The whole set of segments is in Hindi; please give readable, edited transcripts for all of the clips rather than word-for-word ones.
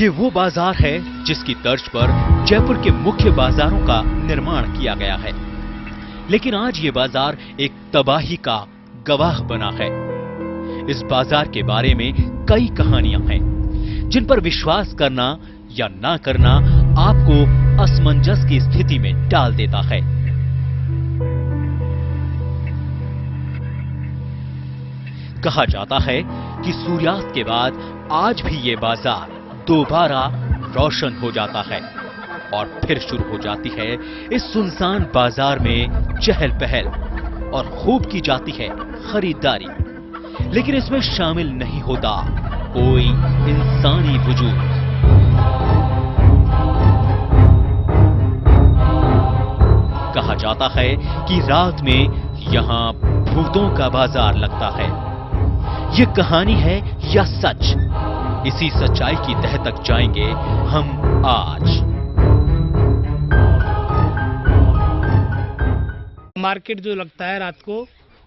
ये वो बाजार है जिसकी तर्ज पर जयपुर के मुख्य बाजारों का निर्माण किया गया है, लेकिन आज ये बाजार एक तबाही का गवाह बना है। इस बाजार के बारे में कई कहानियां हैं, जिन पर विश्वास करना या ना करना आपको असमंजस की स्थिति में डाल देता है। कहा जाता है कि सूर्यास्त के बाद आज भी ये बाजार दोबारा रोशन हो जाता है और फिर शुरू हो जाती है इस सुनसान बाजार में चहल पहल और खूब की जाती है खरीदारी, लेकिन इसमें शामिल नहीं होता कोई इंसानी वजूद। कहा जाता है कि रात में यहां भूतों का बाजार लगता है। ये कहानी है या सच? इसी सच्चाई की तह तक जाएंगे हम आज। मार्केट जो लगता है रात को,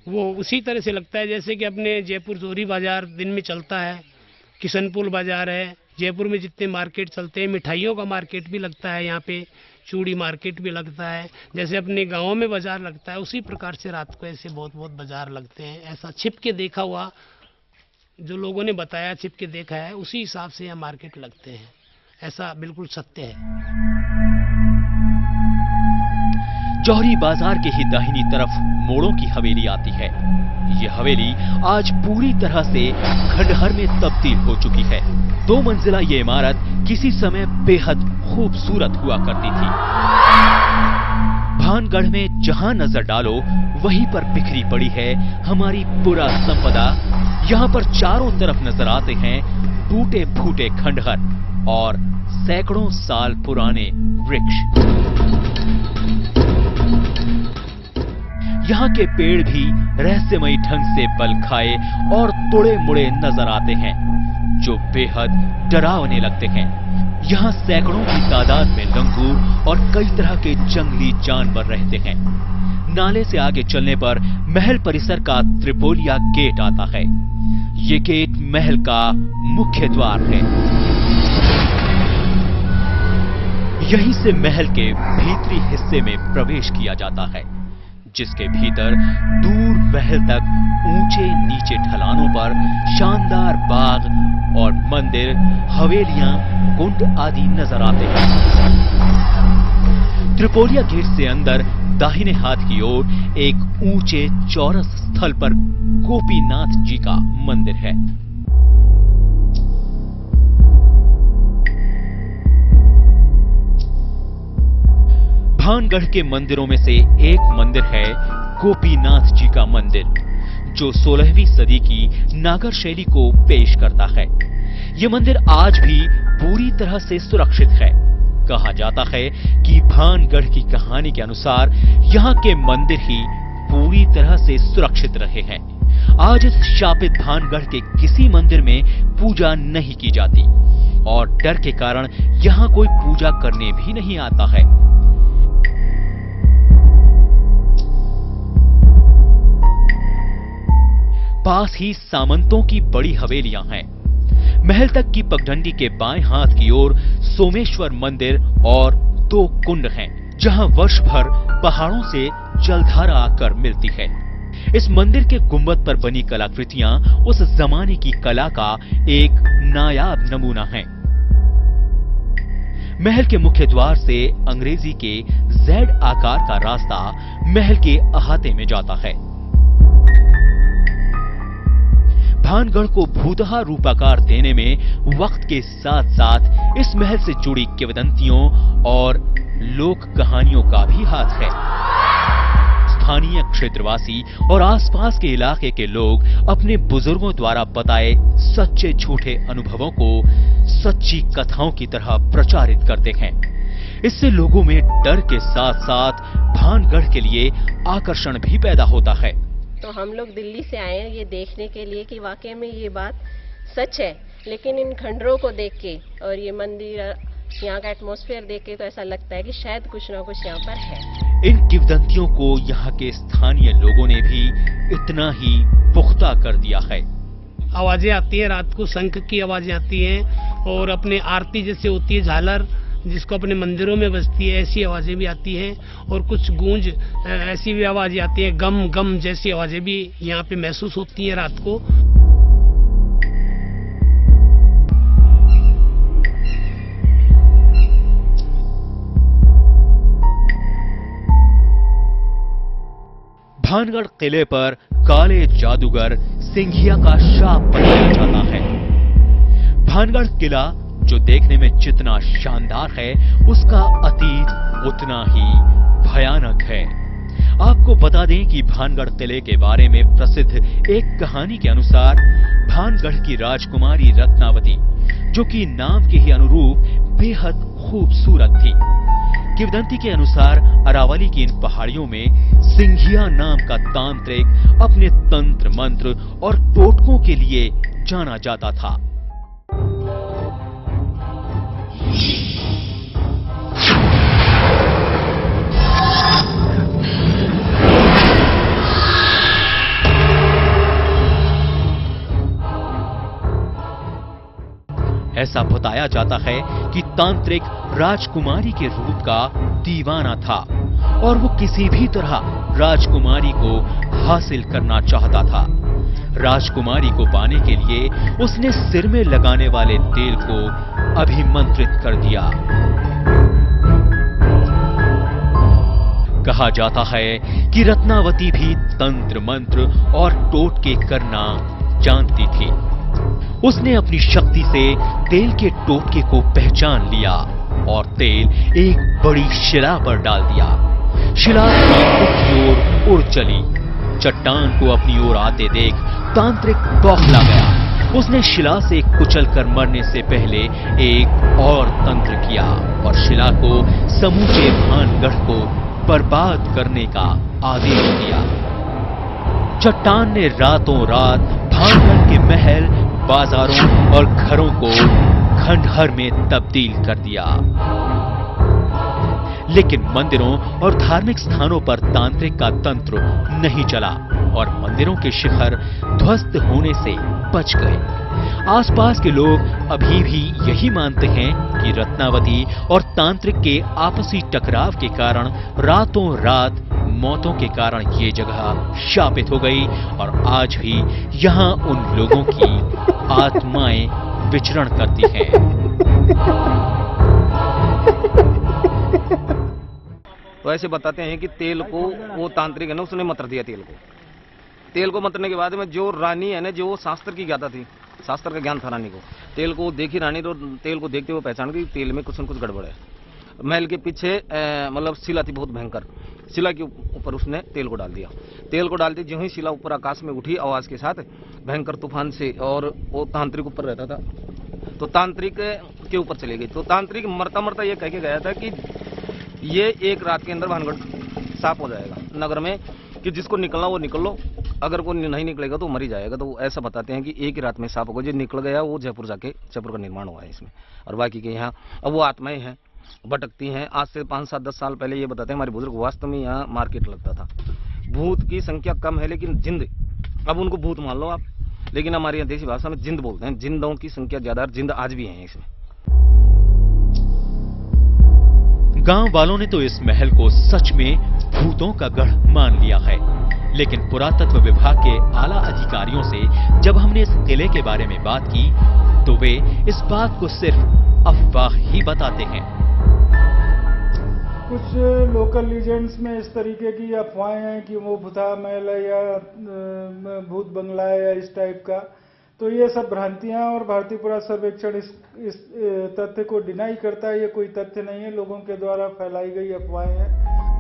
वो उसी तरह से लगता है जैसे कि अपने जयपुर जोरी बाजार दिन में चलता है, किशनपुर बाजार है। जयपुर में जितने मार्केट चलते हैं, मिठाइयों का मार्केट भी लगता है, यहाँ पे चूड़ी मार्केट भी लगता है। जैसे अपने गाँव में बाजार लगता है, उसी प्रकार से रात को ऐसे बहुत बहुत बाजार लगते हैं। ऐसा छिप के देखा हुआ, जो लोगों ने बताया, छिप के देखा है, उसी हिसाब से यहाँ मार्केट लगते हैं। ऐसा बिल्कुल सत्य है। जौहरी बाजार के ही दाहिनी तरफ मोड़ों की हवेली आती है। ये हवेली आज पूरी तरह से खंडहर में तब्दील हो चुकी है। 2 मंजिला ये इमारत किसी समय बेहद खूबसूरत हुआ करती थी। भानगढ़ में जहां नजर डालो वहीं पर बिखरी पड़ी है हमारी पुरा संपदा। यहाँ पर चारों तरफ नजर आते हैं टूटे फूटे खंडहर और सैकड़ों साल पुराने वृक्ष। यहाँ के पेड़ भी रहस्यमयी ढंग से बल खाए और तोड़े मुड़े नजर आते हैं, जो बेहद डरावने लगते हैं। यहाँ सैकड़ों की तादाद में लंगूर और कई तरह के जंगली जानवर रहते हैं। नाले से आगे चलने पर महल परिसर का त्रिपोलिया गेट आता है। ये गेट महल का मुख्य द्वार है। यहीं से महल के भीतरी हिस्से में प्रवेश किया जाता है, जिसके भीतर दूर महल तक ऊंचे नीचे ढलानों पर शानदार बाग और मंदिर, हवेलियां, कुंड आदि नजर आते हैं। त्रिपोलिया गेट से अंदर दाहिने हाथ की ओर एक ऊंचे चौरस स्थल पर गोपीनाथ जी का मंदिर है। भानगढ़ के मंदिरों में से एक मंदिर है गोपीनाथ जी का मंदिर, जो 16वीं सदी की नागर शैली को पेश करता है। यह मंदिर आज भी पूरी तरह से सुरक्षित है। कहा जाता है कि भानगढ़ की कहानी के अनुसार यहाँ के मंदिर ही पूरी तरह से सुरक्षित रहे हैं। आज इस शापित भानगढ़ के किसी मंदिर में पूजा नहीं की जाती और डर के कारण यहाँ कोई पूजा करने भी नहीं आता है। पास ही सामंतों की बड़ी हवेलियां हैं। महल तक की पगडंडी के बाएं हाथ की ओर सोमेश्वर मंदिर और 2 कुंड हैं, जहां वर्ष भर पहाड़ों से जलधारा आकर मिलती है। इस मंदिर के गुंबद पर बनी कलाकृतियां उस जमाने की कला का एक नायाब नमूना हैं। महल के मुख्य द्वार से अंग्रेजी के Z आकार का रास्ता महल के अहाते में जाता है। भानगढ़ को भूतहा रूपाकार देने में वक्त के साथ साथ इस महल से जुड़ी किंवदंतियों और लोक कहानियों का भी हाथ है। स्थानीय क्षेत्रवासी और आसपास के इलाके के लोग अपने बुजुर्गों द्वारा बताए सच्चे झूठे अनुभवों को सच्ची कथाओं की तरह प्रचारित करते हैं। इससे लोगों में डर के साथ साथ भानगढ़ के लिए आकर्षण भी पैदा होता है। तो हम लोग दिल्ली से आए हैं ये देखने के लिए कि वाकई में ये बात सच है, लेकिन इन खंडरों को देख के और ये मंदिर, यहाँ का एटमॉस्फेयर देख के तो ऐसा लगता है कि शायद कुछ ना कुछ यहाँ पर है। इन किंवदंतियों को यहाँ के स्थानीय लोगों ने भी इतना ही पुख्ता कर दिया है। आवाजें आती हैं रात को, शंख की आवाजें आती हैं, और अपने आरती जैसे होती है झालर जिसको अपने मंदिरों में बजती है, ऐसी आवाज़ें भी आती हैं। और कुछ गूंज ऐसी भी आवाज़ें आती हैं, गम गम जैसी आवाज़ें भी यहाँ पे महसूस होती हैं रात को। भानगढ़ किले पर काले जादूगर सिंघिया का शाप बताया जाता है। भानगढ़ किला जो देखने में जितना शानदार है, उसका अतीत उतना ही भयानक है। आपको बता दें कि भानगढ़ किले के बारे में प्रसिद्ध एक कहानी के अनुसार भानगढ़ की राजकुमारी रत्नावती, जो कि नाम के ही अनुरूप बेहद खूबसूरत थी। किंवदंती के अनुसार अरावली की इन पहाड़ियों में सिंघिया नाम का तांत्रिक अपने तंत्र मंत्र और टोटकों के लिए जाना जाता था। ऐसा बताया जाता है कि तांत्रिक राजकुमारी के रूप का दीवाना था और वो किसी भी तरह राजकुमारी को हासिल करना चाहता था। राजकुमारी को पाने के लिए उसने सिर में लगाने वाले तेल को अभिमंत्रित कर दिया। कहा जाता है कि रत्नावती भी तंत्र मंत्र और टोटके करना जानती थी। उसने अपनी शक्ति से तेल के टोटके को पहचान लिया और तेल एक बड़ी शिला पर डाल दिया। शिला तांत्रिक की ओर उड़ चली। चट्टान को अपनी ओर आते देख तांत्रिक बौखला गया। उसने शिला से कुचल कर मरने से पहले एक और तंत्र किया और शिला को समूचे भानगढ़ को बर्बाद करने का आदेश दिया। चट्टान ने रातों रात भानगढ़ के महल, बाजारों और घरों को खंडहर में तब्दील कर दिया। लेकिन मंदिरों और धार्मिक स्थानों पर तांत्रिक का तंत्र नहीं चला और मंदिरों के शिखर ध्वस्त होने से बच गए। आसपास के लोग अभी भी यही मानते हैं कि रत्नावती और तांत्रिक के आपसी टकराव के कारण रातों रात मौतों के कारण ये जगह शापित हो गई और आज भी यहाँ उन लोगों की आत्माएं विचरण करती हैं। तो ऐसे बताते हैं कि तेल को वो तांत्रिक है ना, उसने मंत्र दिया तेल को मंत्रने के बाद में जो रानी है ना, जो शास्त्र की ज्ञाता थी, शास्त्र का ज्ञान था रानी को, तेल को देखी रानी तो तेल को देखते हुए पहचान गई तेल में कुछ न कुछ गड़बड़ है। महल के पीछे मतलब शिला थी बहुत भयंकर, शिला के ऊपर उसने तेल को डाल दिया। तेल को डालते जो ही शिला ऊपर आकाश में उठी आवाज के साथ भयंकर तूफान से, और वो तांत्रिक ऊपर रहता था तो तांत्रिक के ऊपर चली गई। तो तांत्रिक मरता मरता ये कह के गया था कि ये एक रात के अंदर भानगढ़ साफ हो जाएगा नगर में, कि जिसको निकलना वो निकल लो, अगर कोई नहीं निकलेगा तो मर ही जाएगा। तो ऐसा बताते हैं कि एक ही रात में साफ होगा। जो निकल गया वो जयपुर जाके जयपुर का निर्माण हुआ है इसमें, और बाकी के यहाँ अब वो आत्माएं हैं भटकती हैं। आज से 5-7-10 साल पहले ये बताते हैं हमारे बुजुर्ग, वास्तव में यहाँ मार्केट लगता था। भूत की संख्या कम है लेकिन जिंद, अब उनको भूत मान लो आप, लेकिन हमारे यहाँ देसी भाषा में जिंद बोलते हैं। जिंदों की संख्या ज्यादा है, जिंद आज भी है इसमें। गांव वालों ने तो इस महल को सच में भूतों का गढ़ मान लिया है, लेकिन पुरातत्व विभाग के आला अधिकारियों से जब हमने इस किले के बारे में बात की तो वे इस बात को सिर्फ अफवाह ही बताते हैं। कुछ लोकल लीजेंड्स में इस तरीके की अफवाहें हैं कि वो भूता महल है या भूत बंगला है या इस टाइप का, तो ये सब भ्रांतियां और भारतीय पुरातत्व सर्वेक्षण इस तथ्य को डिनाई करता है। ये कोई तथ्य नहीं है, लोगों के द्वारा फैलाई गई अफवाहें हैं।